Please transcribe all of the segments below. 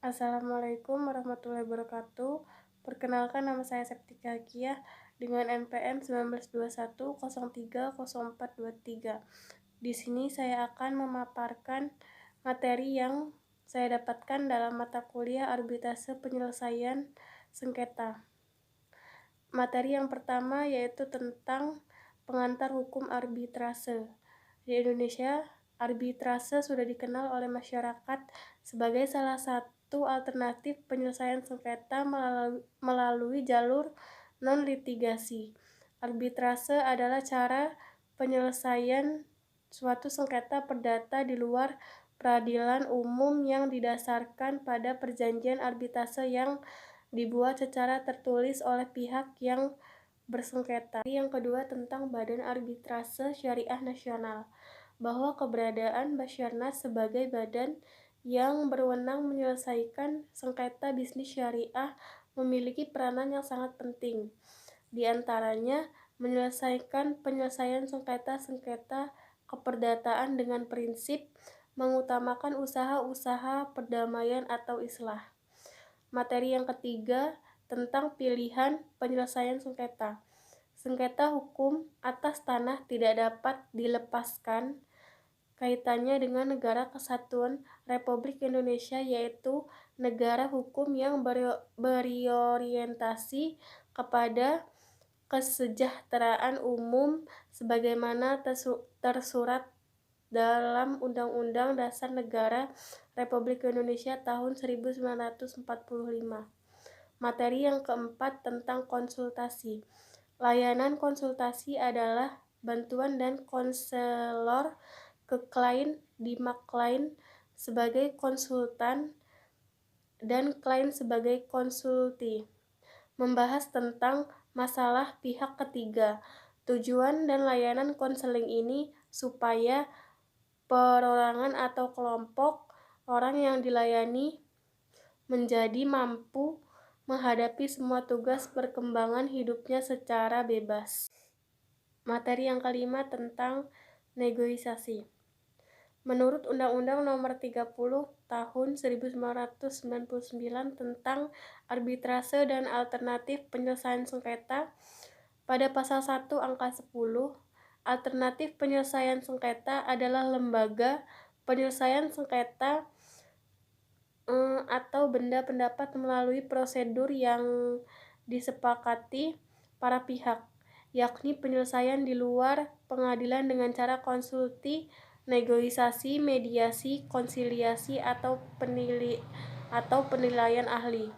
Assalamualaikum warahmatullahi wabarakatuh. Perkenalkan, nama saya Septika Kiah dengan NPM 1921030423. Di sini saya akan memaparkan materi yang saya dapatkan dalam mata kuliah arbitrase penyelesaian sengketa. Materi yang pertama yaitu tentang pengantar hukum arbitrase. Di Indonesia, arbitrase sudah dikenal oleh masyarakat sebagai salah satu alternatif penyelesaian sengketa melalui jalur non-litigasi. Arbitrase adalah cara penyelesaian suatu sengketa perdata di luar peradilan umum yang didasarkan pada perjanjian arbitrase yang dibuat secara tertulis oleh pihak yang bersengketa. Yang kedua tentang Badan Arbitrase Syariah Nasional, bahwa keberadaan Basyarnas sebagai badan yang berwenang menyelesaikan sengketa bisnis syariah memiliki peranan yang sangat penting. Di antaranya, menyelesaikan penyelesaian sengketa-sengketa keperdataan dengan prinsip mengutamakan usaha-usaha perdamaian atau islah. Materi yang ketiga tentang pilihan penyelesaian sengketa. Sengketa hukum atas tanah tidak dapat dilepaskan kaitannya dengan negara kesatuan Republik Indonesia, yaitu negara hukum yang berorientasi kepada kesejahteraan umum sebagaimana tersurat dalam Undang-Undang Dasar Negara Republik Indonesia tahun 1945. Materi yang keempat tentang konsultasi. Layanan konsultasi adalah bantuan dan konselor ke klien di klien sebagai konsultan dan klien sebagai konsulti. Membahas tentang masalah pihak ketiga. Tujuan dan layanan konseling ini supaya perorangan atau kelompok orang yang dilayani menjadi mampu menghadapi semua tugas perkembangan hidupnya secara bebas. Materi yang kelima tentang negosiasi. Menurut Undang-Undang Nomor 30 Tahun 1999 tentang arbitrase dan alternatif penyelesaian sengketa, pada pasal 1 angka 10, alternatif penyelesaian sengketa adalah lembaga penyelesaian sengketa atau benda pendapat melalui prosedur yang disepakati para pihak, yakni penyelesaian di luar pengadilan dengan cara konsulti, negosiasi, mediasi, konsiliasi, atau penilaian ahli.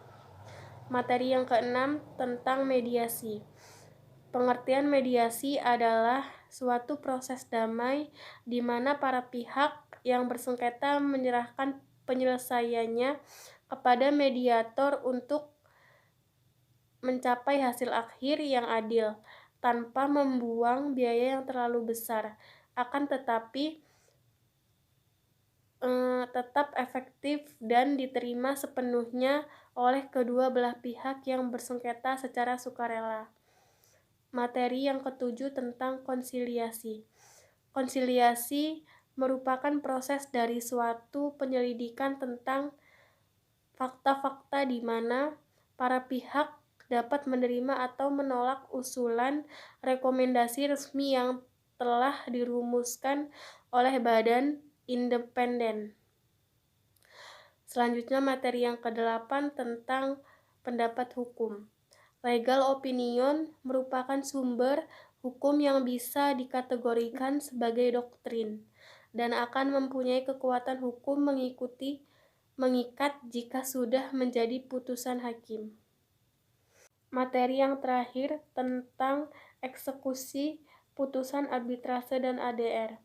Materi yang keenam tentang mediasi. Pengertian mediasi adalah suatu proses damai di mana para pihak yang bersengketa menyerahkan penyelesaiannya kepada mediator untuk mencapai hasil akhir yang adil tanpa membuang biaya yang terlalu besar, akan tetapi tetap efektif dan diterima sepenuhnya oleh kedua belah pihak yang bersengketa secara sukarela. Materi yang ketujuh tentang konsiliasi. Konsiliasi merupakan proses dari suatu penyelidikan tentang fakta-fakta di mana para pihak dapat menerima atau menolak usulan rekomendasi resmi yang telah dirumuskan oleh badan independen. Selanjutnya materi yang ke-8 tentang pendapat hukum. Legal opinion merupakan sumber hukum yang bisa dikategorikan sebagai doktrin dan akan mempunyai kekuatan hukum mengikat jika sudah menjadi putusan hakim. Materi yang terakhir tentang eksekusi putusan arbitrase dan ADR.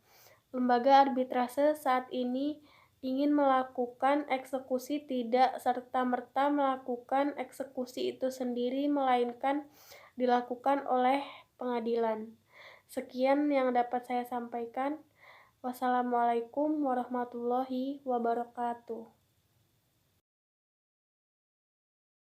Lembaga arbitrase saat ini ingin melakukan eksekusi tidak serta-merta melakukan eksekusi itu sendiri, melainkan dilakukan oleh pengadilan. Sekian yang dapat saya sampaikan. Wassalamualaikum warahmatullahi wabarakatuh.